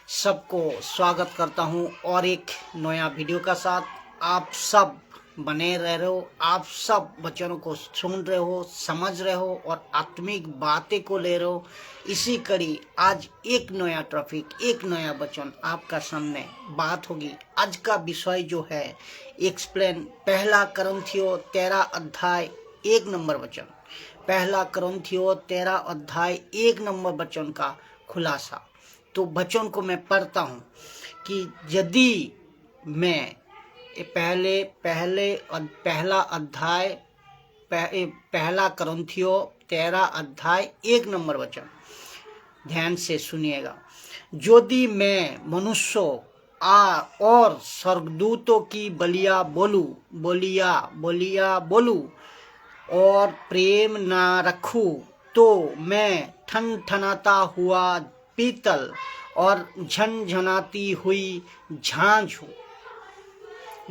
सबको स्वागत करता हूं और एक नया वीडियो का साथ। आप सब बने रह रहे हो, आप सब वचनों को सुन रहे हो, समझ रहे हो और आत्मिक बातें को ले रहे हो। इसी कड़ी आज एक नया टॉपिक, एक नया वचन आपका सामने बात होगी। आज का विषय जो है एक्सप्लेन, पहला कुरिन्थियों 13 अध्याय 1 नंबर वचन, पहला कुरिन्थियों 13 अध्याय 1 नंबर वचन का खुलासा। तो वचन को मैं पढ़ता हूँ कि यदि मैं पहला अध्याय पहला कुरिन्थियों 13 अध्याय 1 नंबर वचन ध्यान से सुनिएगा। यदि मैं मनुष्यों और स्वर्गदूतों की बलिया बोलूं और प्रेम ना रखूं तो मैं ठनठनाता हुआ पीतल और झनझनाती हुई झांझ हूँ।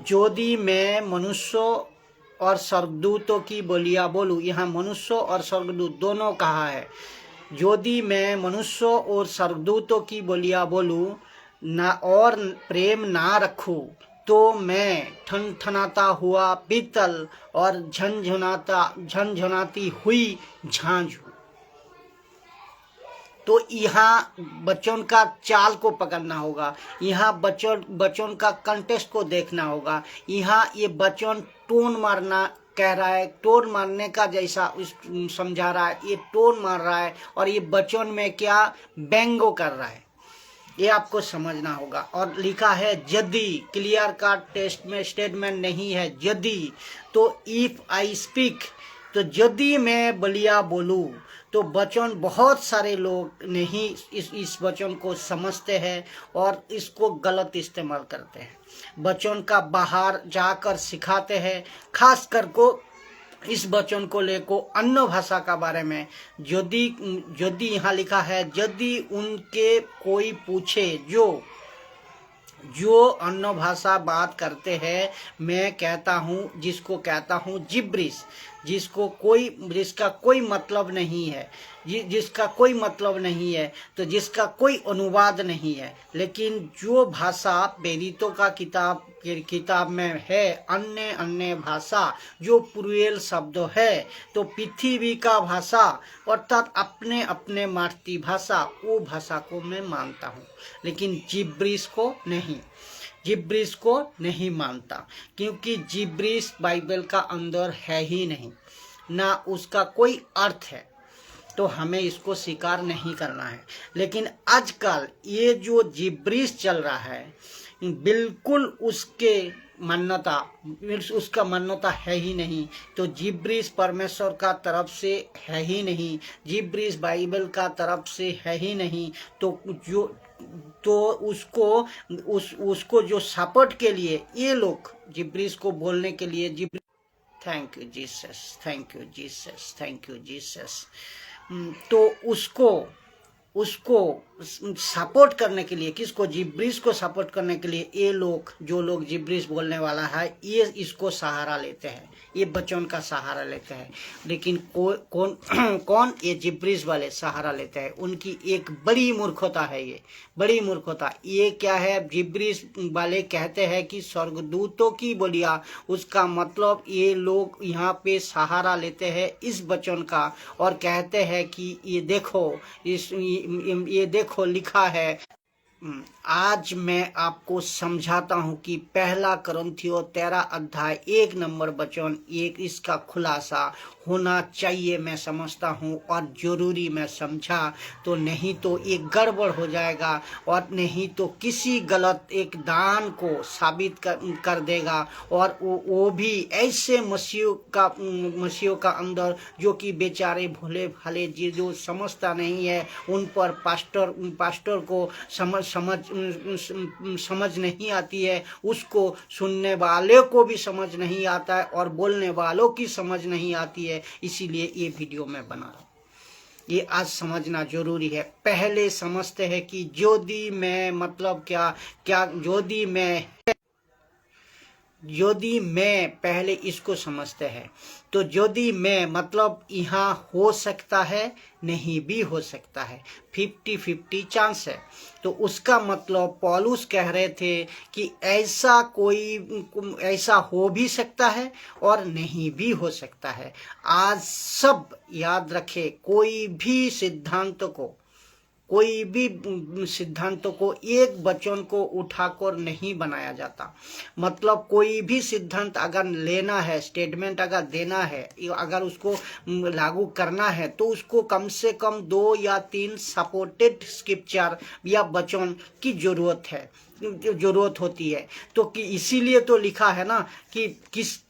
यदि मैं मनुष्यों और स्वर्गदूतों की बोलियां बोलूं, यहाँ मनुष्यों और स्वर्गदूत दोनों कहा है। यदि मैं मनुष्यों और स्वर्गदूतों की बोलियां बोलूं ना और प्रेम ना रखूं तो मैं ठनठनाता हुआ पीतल और झनझनाती हुई झांझ हूँ। तो यहाँ बच्चों का चाल को पकड़ना होगा, यहाँ बच्चों का कंटेक्स्ट को देखना होगा। यहाँ ये बच्चों टोन मारना कह रहा है, टोन मारने का जैसा समझा रहा है, ये टोन मार रहा है और ये बच्चों में क्या व्यंग्य कर रहा है, ये आपको समझना होगा। और लिखा है यदि, क्लियर का टेस्ट में स्टेटमेंट नहीं है यदि, तो इफ आई स्पीक, तो यदि मैं बलिया बोलूं, तो वचन बहुत सारे लोग नहीं इस वचन को समझते हैं और इसको गलत इस्तेमाल करते हैं। वचन का बाहर जाकर सिखाते हैं, खास कर को इस वचन को लेको अन्य भाषा का बारे में। यदि यहाँ लिखा है यदि उनके कोई पूछे जो अन्य भाषा बात करते हैं, मैं कहता हूँ जिसको कहता हूँ जिब्रिश, जिसका कोई मतलब नहीं है, जिसका कोई मतलब नहीं है, तो जिसका कोई अनुवाद नहीं है। लेकिन जो भाषा प्रेरितों का किताब में है, अन्य भाषा जो प्लूरल शब्द है, तो पृथ्वी का भाषा अर्थात अपने अपने मातृभाषा, वो भाषा को मैं मानता हूँ, लेकिन जिब्रिश को नहीं मानता, क्योंकि जिब्रिश बाइबल का अंदर है ही नहीं, ना उसका कोई अर्थ है, तो हमें इसको स्वीकार नहीं करना है। लेकिन आजकल ये जो जिब्रिश चल रहा है, बिल्कुल उसका मान्यता है ही नहीं। तो जिब्रिश परमेश्वर का तरफ से है ही नहीं, जिब्रिश बाइबल का तरफ से है ही नहीं। तो उसको जो सपोर्ट के लिए ये लोग जिब्रिश को बोलने के लिए thank you Jesus, thank you Jesus, thank you Jesus. तो उसको सपोर्ट करने के लिए, किसको, जिब्रिश को सपोर्ट करने के लिए ये लोग, जो लोग जिब्रिश बोलने वाला है, ये इसको सहारा लेते हैं, ये बच्चों का सहारा लेते हैं। लेकिन कौन ये जिब्रिश वाले सहारा लेते हैं, उनकी एक बड़ी मूर्खता है, ये बड़ी मूर्खता। ये क्या है, जिब्रिश वाले कहते हैं कि स्वर्गदूतों की बोलिया, उसका मतलब ये लोग यहाँ पे सहारा लेते हैं इस वचन का और कहते हैं कि ये देखो लिखा है। आज मैं आपको समझाता हूं कि पहला कुरिन्थियों 13 अध्याय 1 नंबर वचन, एक इसका खुलासा होना चाहिए, मैं समझता हूं, और जरूरी मैं समझा, तो नहीं तो एक गड़बड़ हो जाएगा और नहीं तो किसी गलत एक दान को साबित कर देगा। और वो भी ऐसे मसीहों का अंदर जो कि बेचारे भोले भाले जो समझता नहीं है, उन पर पास्टर को समझ नहीं आती है, उसको सुनने वाले को भी समझ नहीं आता है और बोलने वालों की समझ नहीं आती है। इसीलिए ये वीडियो मैं बना रहा हूँ, ये आज समझना जरूरी है। पहले समझते हैं कि यदि मैं मतलब क्या यदि मैं यदि मैं पहले इसको समझते हैं तो यदि मैं मतलब यहाँ हो सकता है, नहीं भी हो सकता है, 50-50 चांस है। तो उसका मतलब पौलुस कह रहे थे कि ऐसा हो भी सकता है और नहीं भी हो सकता है। आज सब याद रखे, कोई भी सिद्धांतों को एक वचन को उठाकर नहीं बनाया जाता। मतलब कोई भी सिद्धांत अगर लेना है, स्टेटमेंट अगर देना है, अगर उसको लागू करना है, तो उसको कम से कम 2 या 3 सपोर्टेड स्क्रिप्चर या वचन की जरूरत होती है। तो कि इसीलिए तो लिखा है ना कि किसी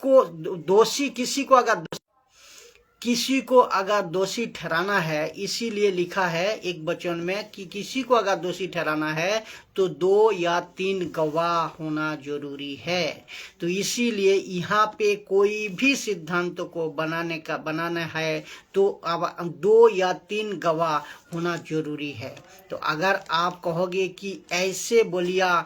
को अगर दोषी ठहराना है, इसीलिए लिखा है एक वचन में कि किसी को अगर दोषी ठहराना है तो 2 या 3 गवाह होना जरूरी है। तो इसीलिए यहाँ पे कोई भी सिद्धांत को बनाना है तो अब 2 या 3 गवाह होना जरूरी है। तो अगर आप कहोगे कि ऐसे बलिया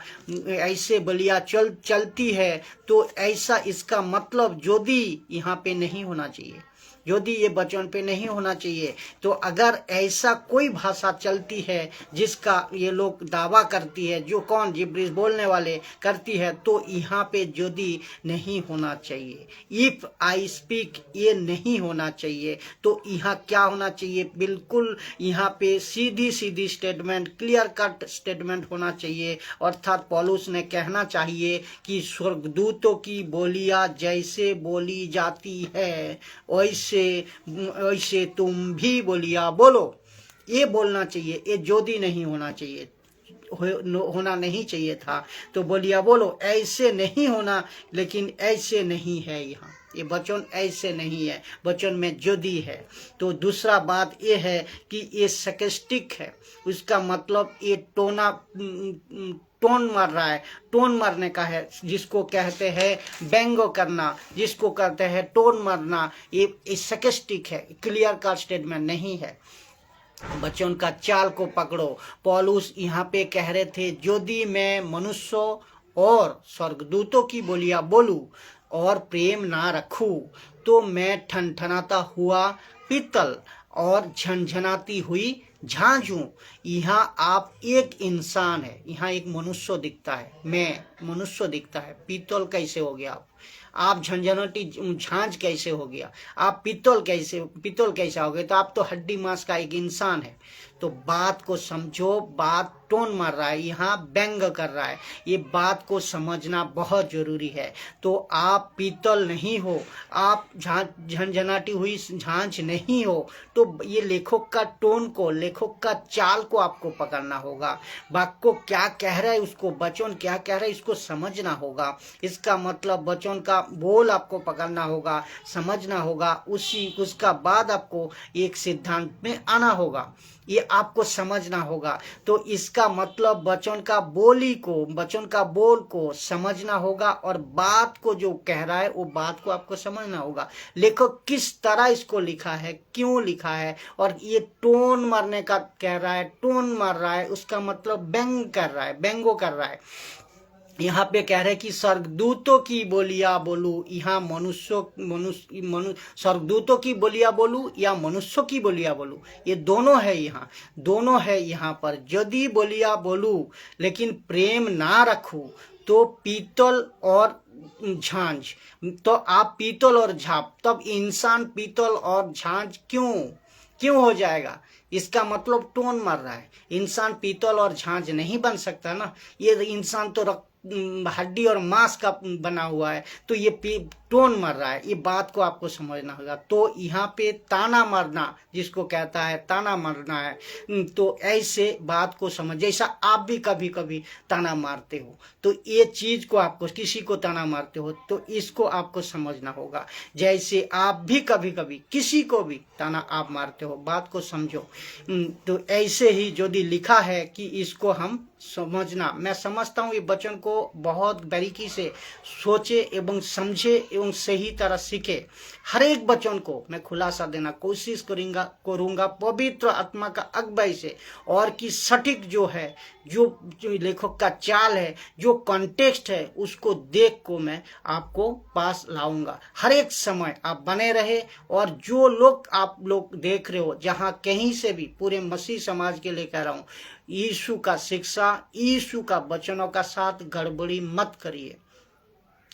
चलती है, तो ऐसा इसका मतलब यदि यहाँ पे नहीं होना चाहिए, यदि ये वचन पे नहीं होना चाहिए। तो अगर ऐसा कोई भाषा चलती है जिसका ये लोग दावा करती है, जो कौन जिब्रीश बोलने वाले करती है, तो यहाँ पे यदि नहीं होना चाहिए, इफ आई स्पीक ये नहीं होना चाहिए। तो यहाँ क्या होना चाहिए, बिल्कुल यहाँ पे सीधी स्टेटमेंट, क्लियर कट स्टेटमेंट होना चाहिए। अर्थात पौलुस ने कहना चाहिए कि स्वर्गदूतों की बोलियां जैसे बोली जाती है ऐसे तुम भी बोलिया बोलो। ये बोलना चाहिए, ये जोदी नहीं होना चाहिए, होना नहीं चाहिए था। तो बोलिया बोलो, ऐसे नहीं होना, लेकिन ऐसे नहीं है। यहाँ ये वचन ऐसे नहीं है, वचन में जोदी है। तो दूसरा बात ये है कि ये सर्केस्टिक है। उसका मतलब ये टोन मार रहा है, टोन मारने का है, जिसको कहते हैं व्यंग्य करना, जिसको कहते हैं टोन मारना। ये सर्केस्टिक है, क्लियर कट स्टेटमेंट नहीं है। बच्चों का चाल को पकड़ो। पौलुस यहाँ पे कह रहे थे, यदि मैं मनुष्यों और स्वर्गदूतों की बोलियां बोलूं और प्रेम ना रखूं, तो मैं ठनठनाता हुआ पीतल और झनझनाती हुई झांझ हूं। यहाँ आप एक इंसान है, यहाँ एक मनुष्य दिखता है, मैं मनुष्य दिखता है। पीतल कैसे हो गया आप झंझनाटी झांझ कैसे हो गया, आप पीतल कैसे हो गए? तो आप तो हड्डी मांस का एक इंसान है। तो बात को समझो, बात टोन मार रहा है, यहाँ व्यंग कर रहा है। ये बात को समझना बहुत जरूरी है। तो आप पीतल नहीं हो, आप झंझनाटी हुई झांझ नहीं हो। तो ये लेखक का टोन को, लेखक का चाल को आपको पकड़ना होगा। वाक्य को क्या कह रहा है, उसको वचन क्या कह रहा है, इसको समझना होगा। इसका मतलब वचन का बोल आपको पकड़ना होगा, समझना होगा। उसका बाद आपको एक सिद्धांत में आना होगा, ये आपको समझना होगा। तो इसका मतलब वचन का बोल को समझना होगा, और बात को जो कह रहा है वो बात को आपको समझना होगा। लेखक किस तरह इसको लिखा है, क्यों लिखा है, और ये टोन मारने का कह रहा है, टोन मार रहा है, उसका मतलब व्यंग कर रहा है। यहाँ पे कह रहे हैं कि स्वर्गदूतों की बोलियां बोलूं, यहाँ स्वर्गदूतों की बोलियां बोलूं या मनुष्यों की बोलियां बोलूं, ये दोनों है यहाँ पर। यदि बोलियां बोलूं लेकिन प्रेम ना रखूं, तो पीतल और झांझ। तो आप पीतल और झांझ, तब इंसान पीतल और झांझ क्यों हो जाएगा? इसका मतलब टोन मार रहा है। इंसान पीतल और झांझ नहीं बन सकता ना, ये इंसान तो हड्डी और मांस का बना हुआ है। तो ये टोन मार रहा है, ये बात को आपको समझना होगा। तो यहाँ पे ताना मारना, जिसको कहता है ताना मारना है, तो ऐसे बात को समझ, जैसा आप भी कभी कभी ताना मारते हो, तो ये चीज को आपको, किसी को ताना मारते हो तो इसको आपको समझना होगा। जैसे आप भी कभी कभी किसी को भी ताना आप मारते हो, बात को समझो। तो ऐसे ही यदि लिखा है कि इसको हम समझना, मैं समझता हूँ ये वचन को बहुत बारीकी से सोचे एवं समझे एवं सही तरह सीखे। हर एक वचन को मैं खुलासा देना कोशिश करूंगा पवित्र आत्मा का अगुवाई से, और कि सटीक जो है जो लेखक का चाल है, जो कॉन्टेक्स्ट है, उसको देख को मैं आपको पास लाऊंगा। हर एक समय आप बने रहे, और जो लोग आप लोग देख रहे हो जहां कहीं से भी, पूरे मसीह समाज के लिए कह रहा हूं, यीशु का शिक्षा, यीशु का वचनों का साथ गड़बड़ी मत करिए।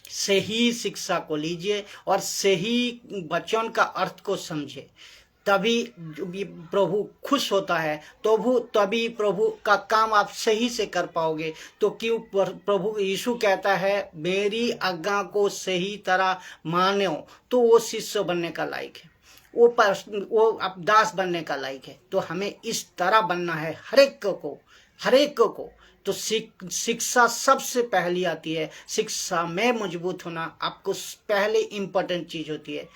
सही शिक्षा को लीजिए और सही वचन का अर्थ को समझे, तभी प्रभु खुश होता है। तो तभी प्रभु का काम आप सही से कर पाओगे। तो क्यों प्रभु यीशु कहता है मेरी आज्ञा को सही तरह मानो, तो वो शिष्य बनने का लायक है, वो अब दास बनने का लायक है। तो हमें इस तरह बनना है हर एक को। तो शिक्षा सबसे पहली आती है। शिक्षा में मजबूत होना आपको पहले इम्पोर्टेंट चीज होती है।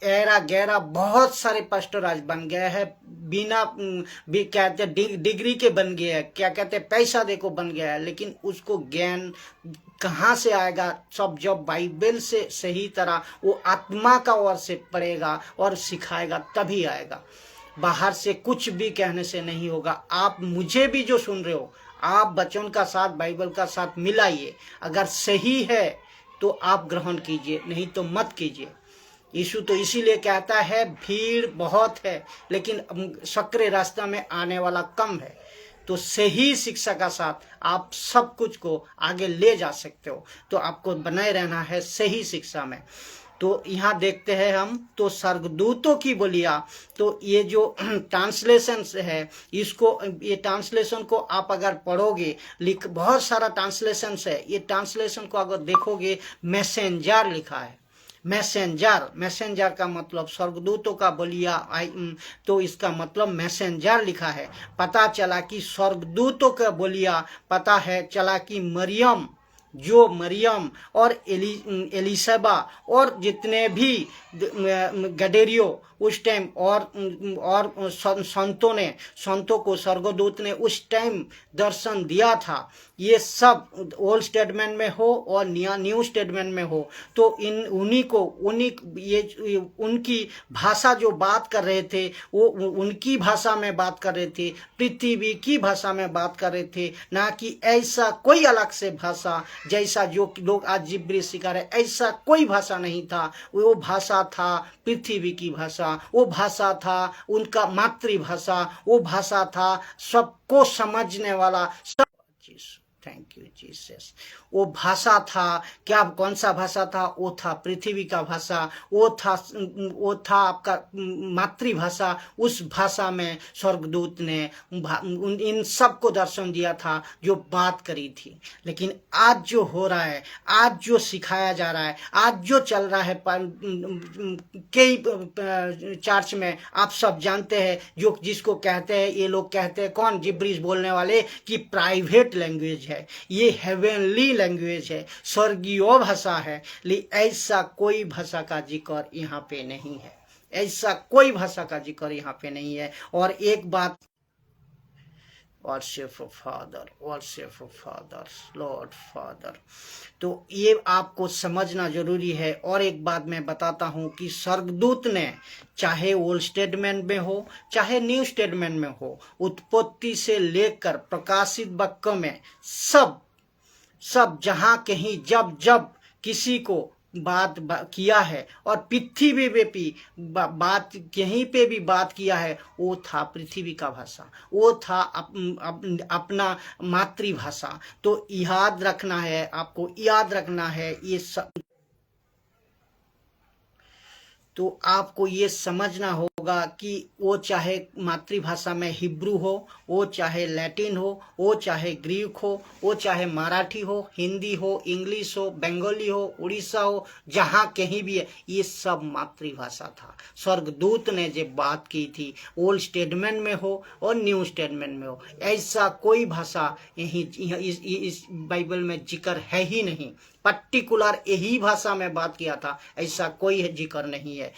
ऐरा गैरा बहुत सारे पास्टर आज बन गए हैं, बिना भी कहते डिग्री के बन गए हैं, क्या कहते हैं पैसा देखो बन गया है, लेकिन उसको ज्ञान कहाँ से आएगा? सब जब बाइबल से सही तरह वो आत्मा का ओर से पढ़ेगा और सिखाएगा तभी आएगा। बाहर से कुछ भी कहने से नहीं होगा। आप मुझे भी जो सुन रहे हो, आप वचन का साथ, बाइबल का साथ मिलाइए। अगर सही है तो आप ग्रहण कीजिए, नहीं तो मत कीजिए। यीशु तो इसीलिए कहता है भीड़ बहुत है लेकिन सकरे रास्ता में आने वाला कम है। तो सही शिक्षा का साथ आप सब कुछ को आगे ले जा सकते हो। तो आपको बने रहना है सही शिक्षा में। तो यहाँ देखते हैं हम, तो स्वर्गदूतों की बोलिया, तो ये जो ट्रांसलेशन है, इसको, ये ट्रांसलेशन को आप अगर पढ़ोगे, बहुत सारा ट्रांसलेशन है, ये ट्रांसलेशन को अगर देखोगे, मैसेंजर लिखा है। मैसेंजर का मतलब स्वर्गदूतों का बोलिया, तो इसका मतलब मैसेंजर लिखा है। पता चला कि स्वर्गदूतों का बोलिया पता है चला कि मरियम और एलिसबा और जितने भी गडेरियो उस टाइम और संतों को स्वर्गदूत ने उस टाइम दर्शन दिया था। ये सब ओल्ड स्टेटमेंट में हो और न्यू स्टेटमेंट में हो, तो उनकी भाषा जो बात कर रहे थे, वो उनकी भाषा में बात कर रहे थे, पृथ्वी की भाषा में बात कर रहे थे, ना कि ऐसा कोई अलग से भाषा जैसा जो लोग आज जिब्रीश सिखा रहे, ऐसा कोई भाषा नहीं था। वो भाषा था पृथ्वी की भाषा, वो भाषा था उनका मातृभाषा, वो भाषा था सबको समझने वाला। सब थैंक यू जीसस। वो भाषा था क्या? कौन सा भाषा था? वो था पृथ्वी का भाषा, वो था आपका मातृभाषा। उस भाषा में स्वर्गदूत ने इन सबको दर्शन दिया था, जो बात करी थी। लेकिन आज जो हो रहा है, आज जो सिखाया जा रहा है, आज जो चल रहा है कई चर्च में, आप सब जानते हैं, जो जिसको कहते हैं, ये लोग कहते हैं, कौन? जिब्रीश बोलने वाले, कि प्राइवेट लैंग्वेज है, ये हेवनली लैंग्वेज है, स्वर्गीय भाषा है। लेकिन ऐसा कोई भाषा का जिक्र यहाँ पे नहीं है, ऐसा कोई भाषा का जिक्र यहाँ पे नहीं है। और एक बात, वर्शिप फादर, लॉर्ड फादर, तो ये आपको समझना जरूरी है। और एक बात मैं बताता हूं कि स्वर्गदूत ने, चाहे ओल्ड स्टेटमेंट में हो चाहे न्यू स्टेटमेंट में हो, उत्पत्ति से लेकर प्रकाशित वाक्य में सब जहां कहीं जब किसी को बात किया है, और पृथ्वी पे भी बात, कहीं पे भी बात किया है, वो था पृथ्वी का भाषा, वो था अपना मातृभाषा। तो याद रखना है, आपको याद रखना है ये सब। तो आपको ये समझना होगा कि वो चाहे मातृभाषा में हिब्रू हो, वो चाहे लैटिन हो, वो चाहे ग्रीक हो, वो चाहे मराठी हो, हिंदी हो, इंग्लिश हो, बंगाली हो, उड़ीसा हो, जहाँ कहीं भी है, ये सब मातृभाषा था। स्वर्गदूत ने जो बात की थी, ओल्ड स्टेटमेंट में हो और न्यू स्टेटमेंट में हो, ऐसा कोई भाषा इस बाइबल में जिक्र है ही नहीं। पर्टिकुलर यही भाषा में बात किया था, ऐसा कोई जिक्र नहीं है।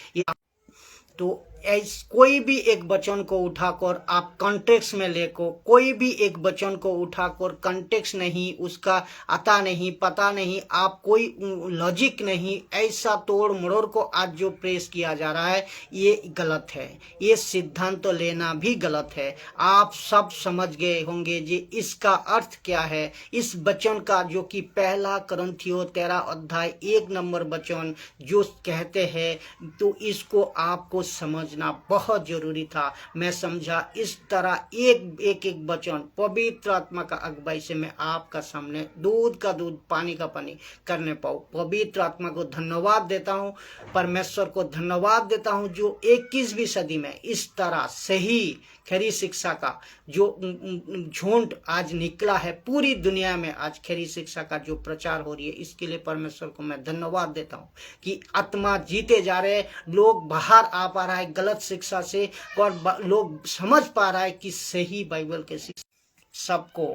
तो कोई भी एक वचन को उठाकर आप कॉन्टेक्स्ट में लेकर, कोई भी एक वचन को उठाकर कॉन्टेक्स्ट नहीं, उसका आता नहीं, पता नहीं, आप कोई लॉजिक नहीं, ऐसा तोड़ मरोड़ को आज जो प्रेस किया जा रहा है ये गलत है। ये सिद्धांत तो लेना भी गलत है। आप सब समझ गए होंगे जी इसका अर्थ क्या है। इस वचन का जो कि पहला कुरिन्थियों 13 अध्याय 1 नंबर वचन जो कहते हैं, तो इसको आपको समझना बहुत जरूरी था। मैं समझा इस तरह एक वचन पवित्र आत्मा का अगुवाई से मैं आपका सामने दूध का दूध पानी का पानी करने पाऊँ। पवित्र आत्मा को धन्यवाद देता हूँ, परमेश्वर को धन्यवाद देता हूँ जो 21वीं सदी में इस तरह सही खरी शिक्षा का जो झुंड आज निकला है पूरी दुनिया में, आज खरी शिक्षा का जो प्रचार हो रही है, इसके लिए परमेश्वर को मैं धन्यवाद देता हूँ कि आत्मा जीते जा रहे, लोग बाहर आ पा रहा है गलत शिक्षा से, और लोग समझ पा रहा है कि सही बाइबल के शिक्षा। सबको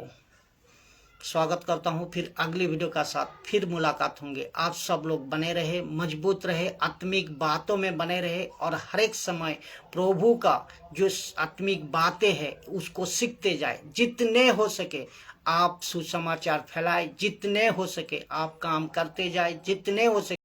स्वागत करता हूं, फिर अगली वीडियो का साथ फिर मुलाकात होंगे। आप सब लोग बने रहे, मजबूत रहे, आत्मिक बातों में बने रहे, और हर एक समय प्रभु का जो आत्मिक बातें हैं उसको सीखते जाए। जितने हो सके आप सुसमाचार फैलाए, जितने हो सके आप काम करते जाए, जितने हो सके